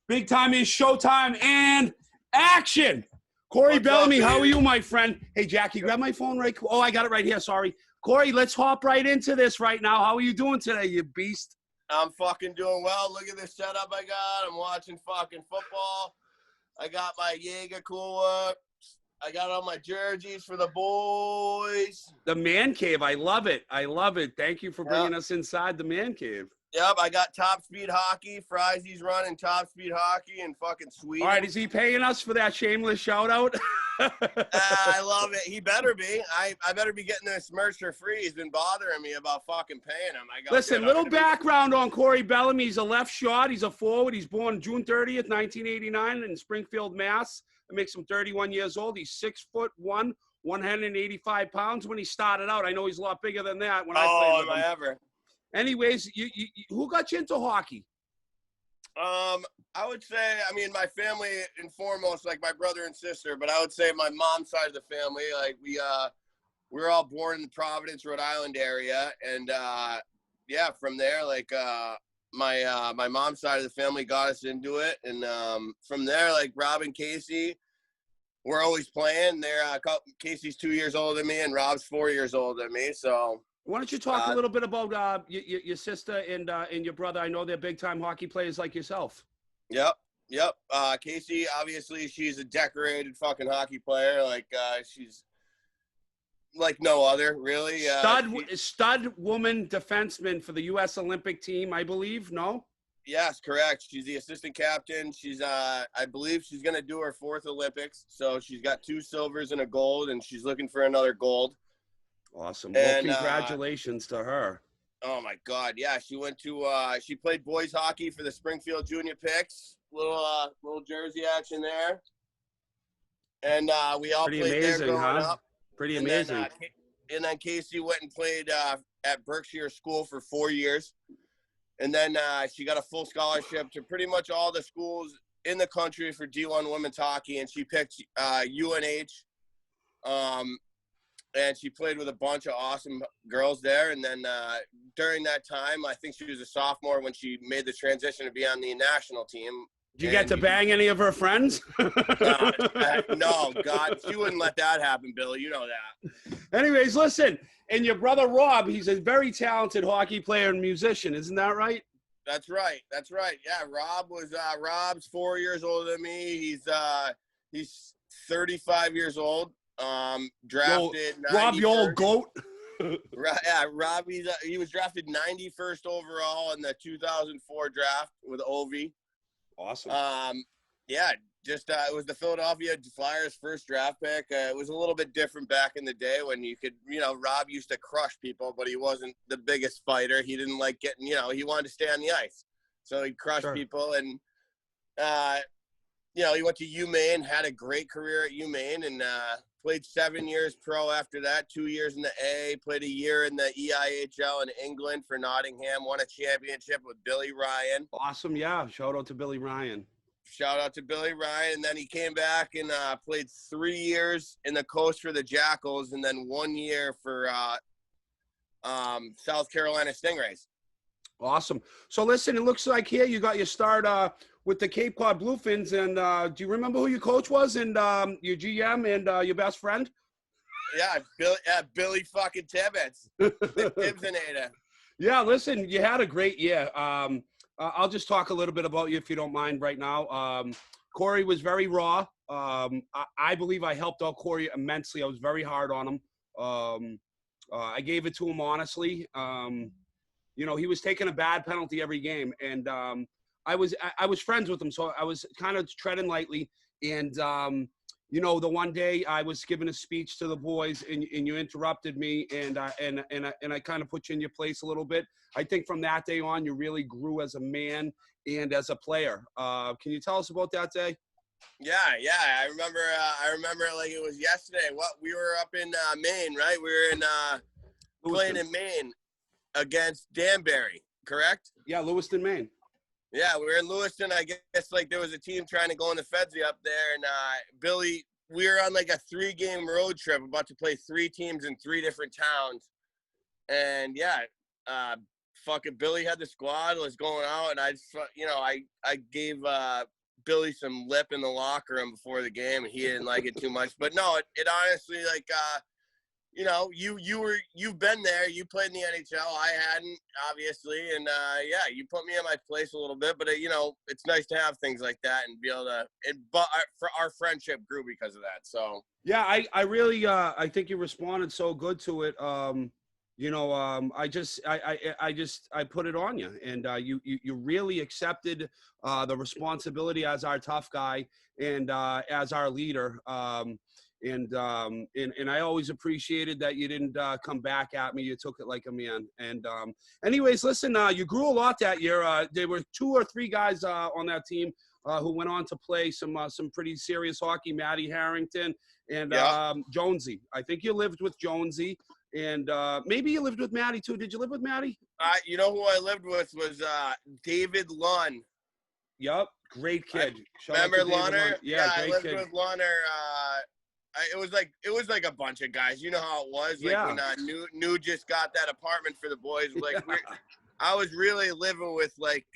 Big time is showtime and action. Corey Bellamy, how are you, my friend? Hey, Jackie, grab my phone right quick. Oh, I got it right here. Sorry. Corey, let's hop right into this right now. How are you doing today, you beast? I'm fucking doing well. Look at this setup I got. I'm watching fucking football. I got my Jaeger cooler. I got all my jerseys for the boys. The man cave. I love it. I love it. Thank you for bringing us inside the man cave. Yep, I got Top Speed Hockey. Frizzy's running Top Speed Hockey in fucking Sweden. All right, is he paying us for that shameless shout out? I love it. He better be. I better be getting this merch for free. He's been bothering me about fucking paying him. Listen, little background on Corey Bellamy. He's a left shot. He's a forward. He's born June 30th, 1989 in Springfield, Mass. That makes him 31 years old. He's 6'1", 185 pounds when he started out. I know he's a lot bigger than that when I played with him. Am I ever? Anyways, who got you into hockey? I would say, I mean, my family and foremost, like my brother and sister, but I would say my mom's side of the family, like we were all born in the Providence, Rhode Island area. And, yeah, from there, like, my mom's side of the family got us into it. And, from there, like Rob and Casey, we're always playing. Casey's 2 years older than me and Rob's 4 years older than me. So, why don't you talk a little bit about your sister and your brother? I know they're big-time hockey players like yourself. Yep. Casey, obviously, she's a decorated fucking hockey player. Like, she's like no other, really. Stud woman defenseman for the U.S. Olympic team, I believe, no? Yes, correct. She's the assistant captain. She's, I believe she's going to do her 4th Olympics. So she's got 2 silvers and a gold, and she's looking for another gold. Awesome. Well, congratulations to her. Oh my God. Yeah. She went to, she played boys hockey for the Springfield Junior Picks. Little jersey action there. And, we all pretty played amazing, there growing up. Pretty amazing. And then Casey went and played, at Berkshire School for 4 years. And then, she got a full scholarship to pretty much all the schools in the country for D1 women's hockey. And she picked, UNH. And she played with a bunch of awesome girls there. And then during that time, I think she was a sophomore when she made the transition to be on the national team. Did you get to bang any of her friends? No, God, she wouldn't let that happen, Billy. You know that. Anyways, listen, and your brother Rob, he's a very talented hockey player and musician. Isn't that right? That's right. Yeah, Rob's 4 years older than me. He's 35 years old. Drafted Rob, you old goat. Right, yeah, Rob. He was drafted 91st overall in the 2004 draft with Ovi. Awesome. Yeah, just it was the Philadelphia Flyers' first draft pick. It was a little bit different back in the day when you could, Rob used to crush people, but he wasn't the biggest fighter. He didn't like getting, he wanted to stay on the ice, so he'd crush people and. He went to UMaine, had a great career at UMaine, and played 7 years pro after that, 2 years in the A, played a year in the EIHL in England for Nottingham, won a championship with Billy Ryan. Awesome, yeah. Shout out to Billy Ryan. And then he came back and played 3 years in the coast for the Jackals and then 1 year for South Carolina Stingrays. Awesome. So listen, it looks like here you got your start with the Cape Cod Bluefins, and do you remember who your coach was and your GM and your best friend? Yeah, Billy fucking Tibbetts, Tibbsinator. Yeah, listen, you had a great year. I'll just talk a little bit about you if you don't mind right now. Corey was very raw. I believe I helped out Corey immensely. I was very hard on him. I gave it to him honestly. He was taking a bad penalty every game, and I was friends with him, so I was kind of treading lightly. And the one day I was giving a speech to the boys, and you interrupted me, and I kind of put you in your place a little bit. I think from that day on, you really grew as a man and as a player. Can you tell us about that day? Yeah. I remember it like it was yesterday. We were up in Maine, right? We were in playing in Maine against Danbury, correct? Yeah, Lewiston, Maine. Yeah, we were in Lewiston. I guess like there was a team trying to go in the Fedsie up there, and Billy, we were on like a 3-game road trip, about to play 3 teams in 3 different towns, and yeah, fucking Billy had the squad, was going out, and I just, I gave Billy some lip in the locker room before the game, and he didn't like it too much. But no, it honestly, like, you know, you've been there. You played in the NHL. I hadn't, obviously, and yeah, you put me in my place a little bit. But you know, it's nice to have things like that and be able to. But for our friendship grew because of that. So yeah, I really I think you responded so good to it. You know, I put it on you, and you really accepted the responsibility as our tough guy and as our leader. And I always appreciated that you didn't come back at me. You took it like a man. And anyways, listen, you grew a lot that year. There were 2 or 3 guys on that team who went on to play some pretty serious hockey. Matty Harrington and Jonesy. I think you lived with Jonesy, and maybe you lived with Matty too. Did you live with Matty? you know who I lived with was David Lunn. Yep, great kid. Remember Lunner? Yeah, I lived kid. with Lunner. It was like a bunch of guys. You know how it was. Like when New just got that apartment for the boys. Like I was really living with like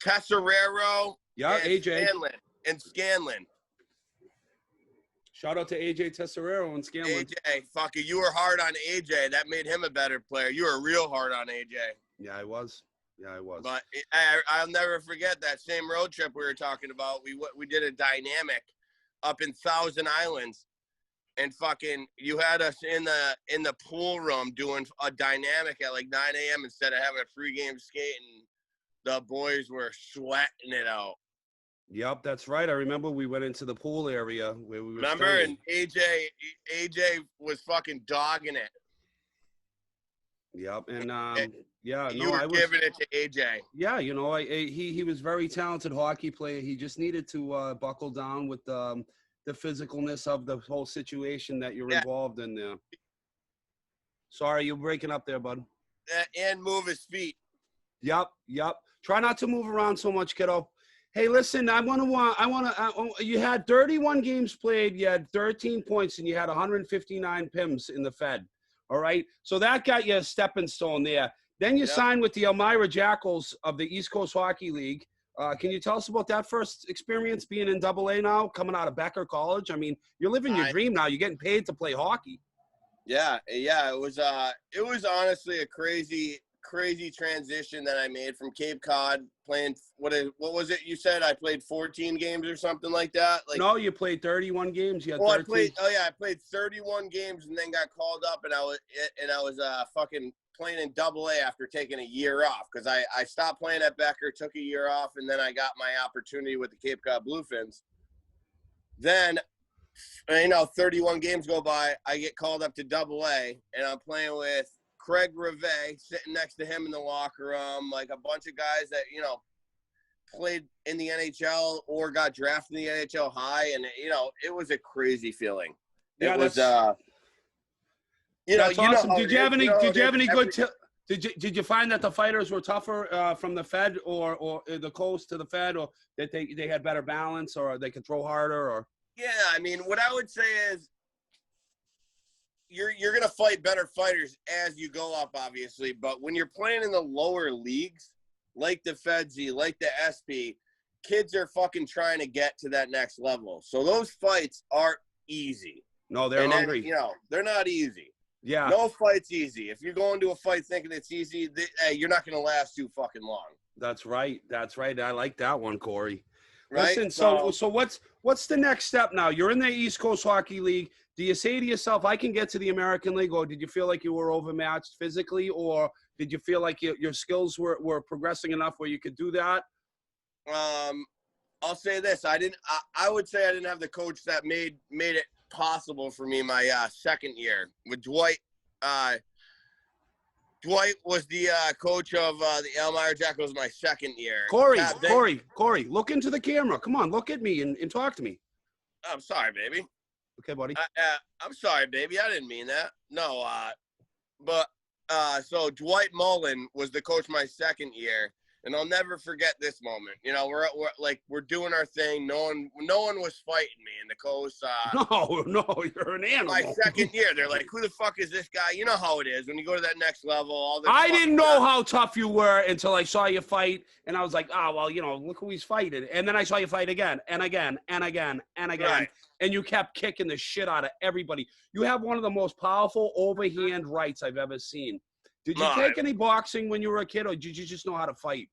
Tesserero. Yeah, and AJ Scanlon. Shout out to AJ Tesserero and Scanlon. AJ, fuck you were hard on AJ. That made him a better player. You were real hard on AJ. Yeah, I was. But I'll never forget that same road trip we were talking about. We did a dynamic up in Thousand Islands, and fucking you had us in the pool room doing a dynamic at like 9 a.m. instead of having a pregame skate, and the boys were sweating it out. Yep, that's right. I remember we went into the pool area where we were staying. And AJ was fucking dogging it. Yep, and you were giving it to AJ. Yeah, you know, he was very talented hockey player. He just needed to buckle down with the physicalness of the whole situation that you're involved in there. Sorry, you're breaking up there, bud. And move his feet. Yep. Try not to move around so much, kiddo. Hey, listen, you had 31 games played, you had 13 points, and you had 159 PIMs in the Fed. All right. So that got you a stepping stone there. Then you signed with the Elmira Jackals of the East Coast Hockey League. Can you tell us about that first experience being in AA now, coming out of Becker College? I mean, you're living your dream now. You're getting paid to play hockey. Yeah. It was honestly a crazy transition that I made from Cape Cod playing. What was it? You said I played 14 games or something like that. Like no, you played 31 games. You had 13. I played 31 games and then got called up, and I was fucking playing in AA after taking a year off because I stopped playing at Becker, took a year off, and then I got my opportunity with the Cape Cod Bluefins. Then 31 games go by, I get called up to AA, and I'm playing with Craig Rivet, sitting next to him in the locker room, like a bunch of guys that, played in the NHL or got drafted in the NHL high. And, it was a crazy feeling. Yeah, it was, that's awesome. Did you have any good did you find that the fighters were tougher from the Fed or the coast to the Fed, or that they had better balance, or they could throw harder? Or yeah, I mean, what I would say is, you're going to fight better fighters as you go up, obviously. But when you're playing in the lower leagues, like the Fedsy, like the SP, kids are fucking trying to get to that next level. So those fights aren't easy. No, they're hungry. They're not easy. Yeah. No fight's easy. If you're going to a fight thinking it's easy, you're not going to last too fucking long. That's right. I like that one, Corey. Right? Listen, so what's the next step now? You're in the East Coast Hockey League. Do you say to yourself, I can get to the American League, or did you feel like you were overmatched physically, or did you feel like your skills were progressing enough where you could do that? I'll say this. I would say I didn't have the coach that made it possible for me my second year with Dwight. Dwight was the coach of the Elmira Jackals my second year. Corey, look into the camera. Come on, look at me and talk to me. I'm sorry, baby. Okay, buddy. I'm sorry, baby. I didn't mean that. No, so Dwight Mullen was the coach my second year. And I'll never forget this moment. You know, we're doing our thing. No one was fighting me in the coast. No, you're an animal. My second year, they're like, "Who the fuck is this guy?" You know how it is when you go to that next level. All this. I didn't know how tough you were until I saw you fight, and I was like, "Oh, well, you know, look who he's fighting." And then I saw you fight again and again and again and again, Right. and you kept kicking the shit out of everybody. You have one of the most powerful overhand rights I've ever seen. Did you take any boxing when you were a kid, or did you just know how to fight?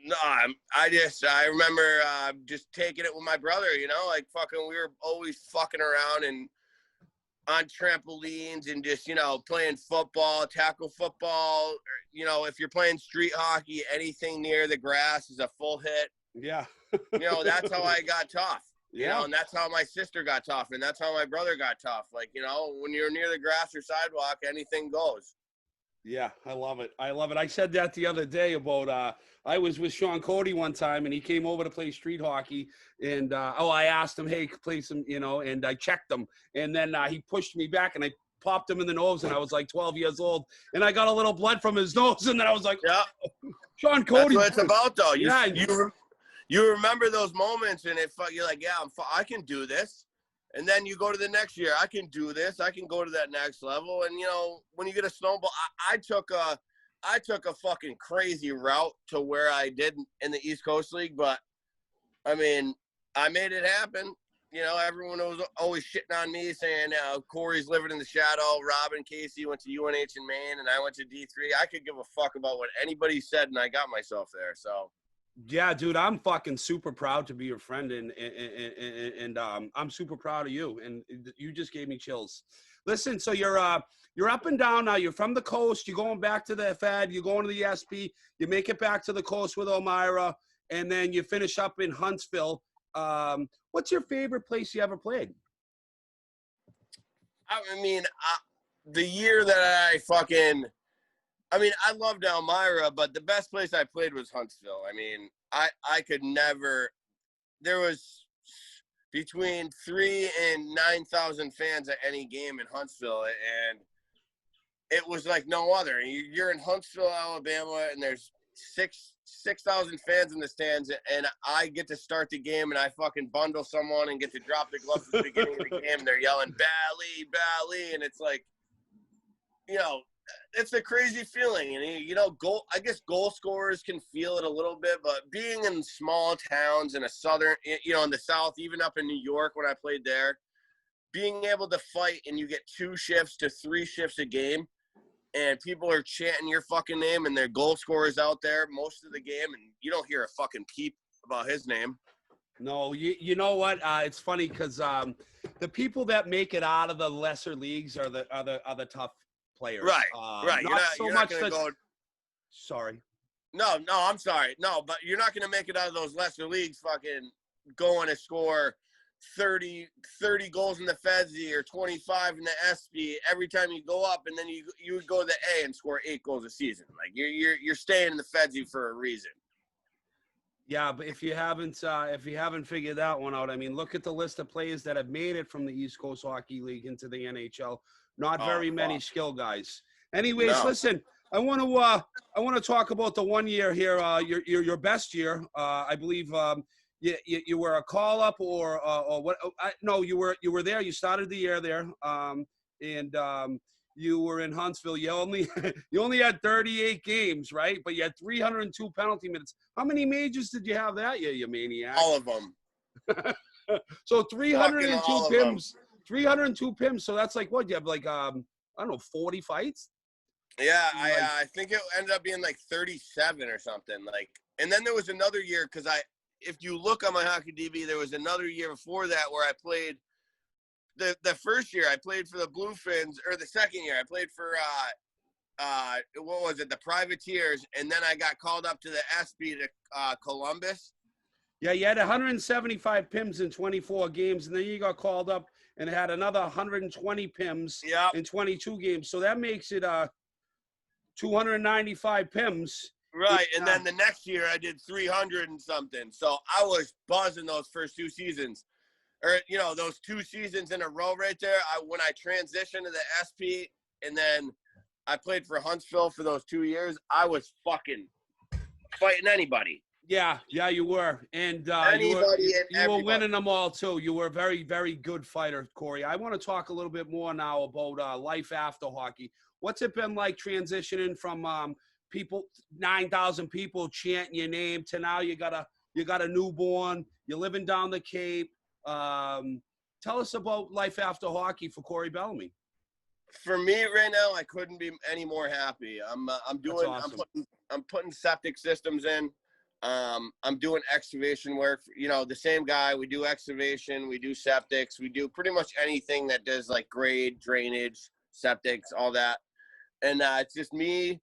No, I remember just taking it with my brother, you know, like fucking, we were always fucking around and on trampolines and just, you know, playing football, tackle football, or, you know, if you're playing street hockey, anything near the grass is a full hit. Yeah. You know, that's how I got tough. You Yeah. know, and that's how my sister got tough, and that's how my brother got tough. Like, you know, when you're near the grass or sidewalk, anything goes. Yeah, I love it. I love it. I said that the other day about I was with Cody one time, and he came over to play street hockey, and I asked him, "Hey, play some," you know, and I checked him, and then he pushed me back, and I popped him in the nose, and I was like 12 years old, and I got a little blood from his nose, and then I was like, "Yeah, Cody." That's what it's about, though. Yeah, you remember those moments, and you're like, "Yeah, I can do this." And then you go to the next year, I can do this. I can go to that next level. And, you know, when you get a snowball, I took a fucking crazy route to where I did in the East Coast League. But, I mean, I made it happen. You know, everyone was always shitting on me, saying, Corey's living in the shadow. Rob and Casey went to UNH in Maine, and I went to D3. I could give a fuck about what anybody said, and I got myself there. So. Yeah, dude, I'm fucking super proud to be your friend, and I'm super proud of you. And you just gave me chills. Listen, so you're up and down now. You're from the coast. You're going back to the Fed. You're going to the SP. You make it back to the coast with Elmira, and then you finish up in Huntsville. What's your favorite place you ever played? I mean, the year that I loved Elmira, but the best place I played was Huntsville. I mean, I could never. There was between 3,000 and 9,000 fans at any game in Huntsville, and it was like no other. You're in Huntsville, Alabama, and there's 6,000 fans in the stands, and I get to start the game, and I fucking bundle someone and get to drop the gloves at the beginning of the game, and they're yelling Bally, Bally, and it's like, you know. It's a crazy feeling, and you know, I guess goal scorers can feel it a little bit, but being in small towns in in the South, even up in New York when I played there, being able to fight and you get 2 shifts to 3 shifts a game, and people are chanting your fucking name, and their goal scorers out there most of the game, and you don't hear a fucking peep about his name. No, you know what? It's funny because the people that make it out of the lesser leagues are the tough players. Right, right. You're not gonna go. Sorry. No, I'm sorry. No, but you're not gonna make it out of those lesser leagues fucking going to score 30 goals in the Fedzy or 25 in the SP every time you go up, and then you would go to the A and score 8 goals a season. Like you're staying in the Fedzy for a reason. Yeah, but if you haven't figured that one out, I mean, look at the list of players that have made it from the East Coast Hockey League into the NHL. Not very many skill guys. Anyways, listen, I want to talk about the 1 year here. Your best year, I believe. You were a call up or what? No, you were there. You started the year there, and you were in Huntsville. You only had 38 games, right? But you had 302 penalty minutes. How many majors did you have that year, you maniac? All of them. So 302 PIMs. 302 PIMs. So that's like what? You have like I don't know, 40 fights? Yeah, I think it ended up being like 37 or something. Like, and then there was another year because if you look on my Hockey DB, there was another year before that where I played. The first year I played for the Bluefins, or the second year I played for what was it, the Privateers, and then I got called up to the SP to Columbus. Yeah, you had 175 PIMs in 24 games, and then you got called up and had another 120 PIMs in 22 games. So that makes it 295 PIMs. Right, and then the next year I did 300 and something. So I was buzzing those first 2 seasons. Or, you know, those 2 seasons in a row right there. When I transitioned to the SP, and then I played for Huntsville for those 2 years, I was fucking fighting anybody. Yeah, you were, and you were winning them all too. You were a very, very good fighter, Corey. I want to talk a little bit more now about life after hockey. What's it been like transitioning from people, 9,000 people chanting your name to now you got a newborn, you're living down the Cape. Tell us about life after hockey for Corey Bellamy. For me right now, I couldn't be any more happy. I'm Awesome. I'm putting septic systems in. I'm doing excavation work. The same guy. We do excavation, we do septics, we do pretty much anything that does like grade, drainage, septics, all that. And it's just me.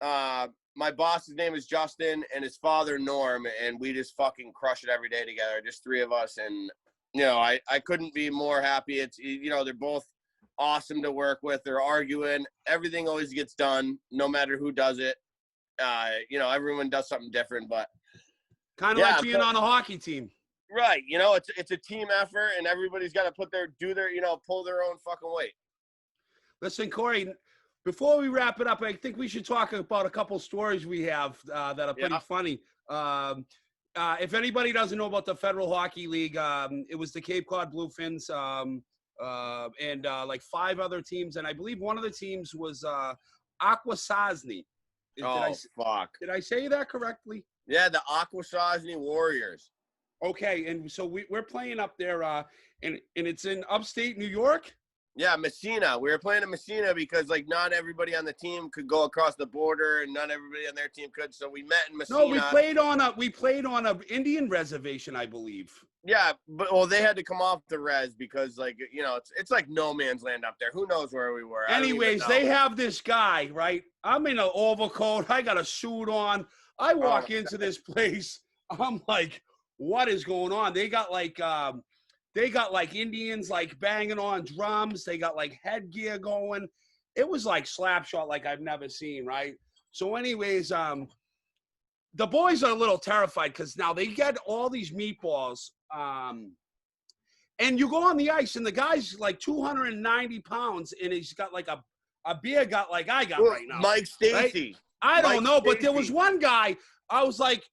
My boss's name is Justin, and his father Norm, and we just fucking crush it every day together. Just three of us, and I couldn't be more happy. It's they're both awesome to work with. They're arguing. Everything always gets done, no matter who does it. Everyone does something different, but kind of like being on a hockey team. Right. It's a team effort, and everybody's got to pull their own fucking weight. Listen, Corey, before we wrap it up, I think we should talk about a couple stories we have that are pretty funny. If anybody doesn't know about the Federal Hockey League, it was the Cape Cod Bluefins and like 5 other teams, and I believe one of the teams was Akwesasne. Fuck. Did I say that correctly? Yeah, the Akwesasne Warriors. Okay, and so we're playing up there, and it's in upstate New York? Yeah, Messina. We were playing in Messina because, like, not everybody on the team could go across the border, and not everybody on their team could, so we met in Messina. No, we played on a Indian reservation, I believe. Yeah, but they had to come off the res because, like, it's like no man's land up there. Who knows where we were? Anyways, they have this guy, right? I'm in an overcoat. I got a suit on. I walk into this place. I'm like, what is going on? They got like Indians like banging on drums. They got like headgear going. It was like slapshot like I've never seen, right? So anyways, the boys are a little terrified because now they get all these meatballs. And you go on the ice and the guy's like 290 pounds and he's got like a beer gut like I got right now. Mike Stacy. Right? I don't know, but there was one guy, I was like,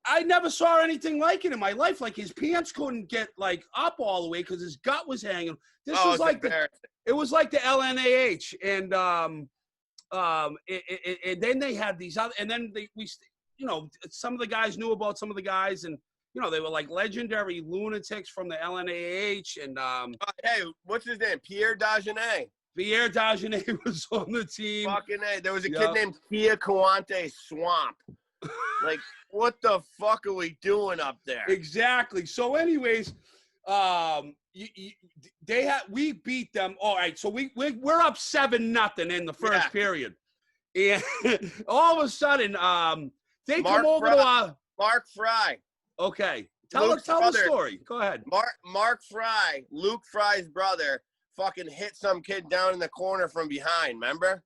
I never saw anything like it in my life. Like his pants couldn't get like up all the way because his gut was hanging. This was like it was like the LNAH, and then they had these other, and then some of the guys knew about some of the guys, and they were like legendary lunatics from the LNAH, and hey, what's his name? Pierre Dagenet. Pierre Dagenet was on the team. Fucking A. There was a kid named Kia Kawante Swamp. Like, what the fuck are we doing up there? Exactly. So, anyways, we beat them. All right. So we're up 7-0 in the first period, and all of a sudden, they come over to our Mark Fry. Okay, tell the story. Go ahead. Mark Fry, Luke Fry's brother, fucking hit some kid down in the corner from behind. Remember?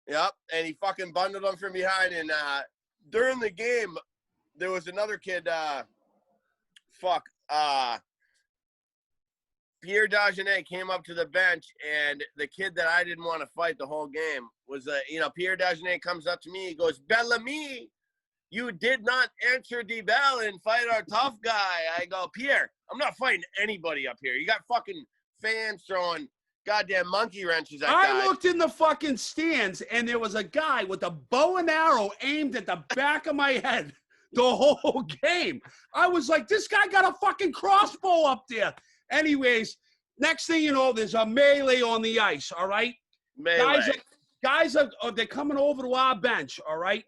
Yep, and he fucking bundled him from behind. And during the game, there was another kid. Pierre Dagenet came up to the bench, and the kid that I didn't want to fight the whole game was, Pierre Dagenet comes up to me. He goes, "Bellamy, you did not answer the bell and fight our tough guy." I go, "Pierre, I'm not fighting anybody up here. You got fucking fans throwing goddamn monkey wrenches at guys." I looked in the fucking stands, and there was a guy with a bow and arrow aimed at the back of my head the whole game. I was like, this guy got a fucking crossbow up there. Anyways, next thing you know, there's a melee on the ice, all right? Melee. Guys they're coming over to our bench, all right?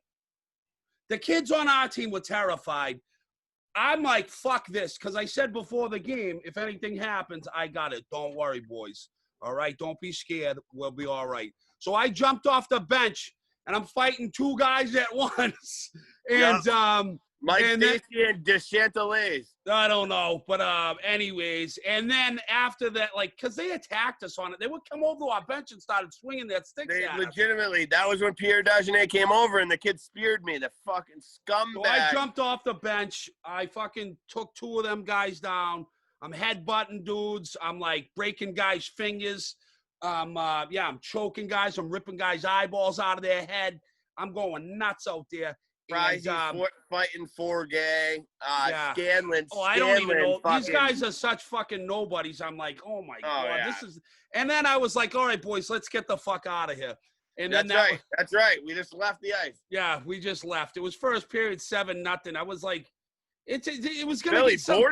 The kids on our team were terrified. I'm like, fuck this, because I said before the game, if anything happens, I got it. Don't worry, boys. All right? Don't be scared. We'll be all right. So I jumped off the bench, and I'm fighting 2 guys at once. And Mike Stacy and DeChantelets. I don't know. But anyways, and then after that, like, because they attacked us on it, they would come over to our bench and started swinging their sticks at us. Legitimately, that was when Pierre Dagenet came over and the kid speared me, the fucking scumbag. So I jumped off the bench. I fucking took 2 of them guys down. I'm headbutting dudes. I'm, like, breaking guys' fingers. I'm choking guys. I'm ripping guys' eyeballs out of their head. I'm going nuts out there. Fries, fighting for gay. Yeah. Scanlon. Oh, I don't even know. Fucking, these guys are such fucking nobodies. I'm like, oh my God, yeah. this is. And then I was like, all right, boys, let's get the fuck out of here. And then That's right. We just left the ice. Yeah, we just left. It was first period 7-0. I was like, it was gonna Billy, be some...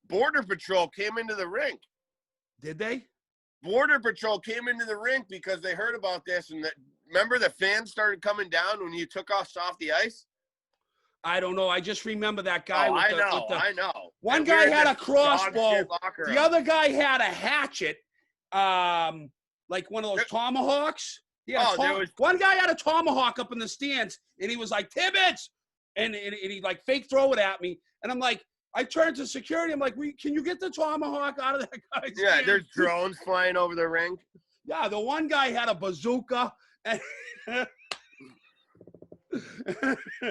Border Patrol came into the rink. Did they? Border Patrol came into the rink because they heard about this, and remember the fans started coming down when you took us off the ice. I don't know. I just remember that guy. I know. One guy had a crossbow. The other guy had a hatchet, like one of those tomahawks. One guy had a tomahawk up in the stands, and he was like, Tibbetts! And he like fake throw it at me. And I'm like, I turned to security. I'm like, can you get the tomahawk out of that guy's hand? There's drones flying over the rink. Yeah, the one guy had a bazooka. And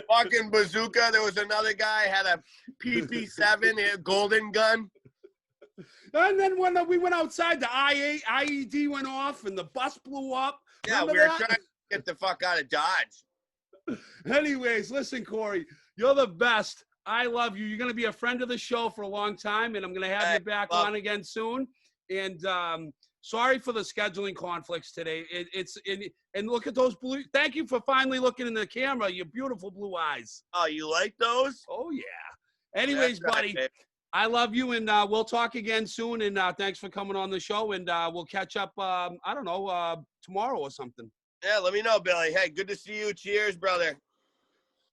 fucking bazooka. There was another guy had a PP7, a golden gun. And then when we went outside, the IED went off and the bus blew up. Yeah, we were trying to get the fuck out of Dodge. Anyways, listen, Corey, you're the best. I love you. You're going to be a friend of the show for a long time, and I'm going to have you back on again soon. And sorry for the scheduling conflicts today. And look at those blue. Thank you for finally looking in the camera. Your beautiful blue eyes. Oh, you like those? Oh, yeah. Anyways, buddy, I love you, and we'll talk again soon. And thanks for coming on the show, and we'll catch up, I don't know, tomorrow or something. Yeah, let me know, Billy. Hey, good to see you. Cheers, brother.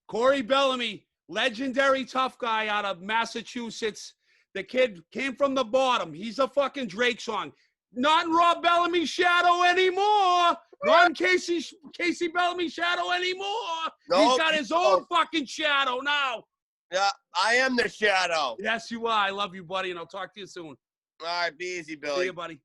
Corey Bellamy, legendary tough guy out of Massachusetts. The kid came from the bottom. He's a fucking Drake song. Not in Rob Bellamy's shadow anymore. Not in Casey Bellamy's shadow anymore. Nope. He's got his own fucking shadow now. Yeah, I am the shadow. Yes, you are. I love you, buddy, and I'll talk to you soon. All right, be easy, Billy. See you, buddy.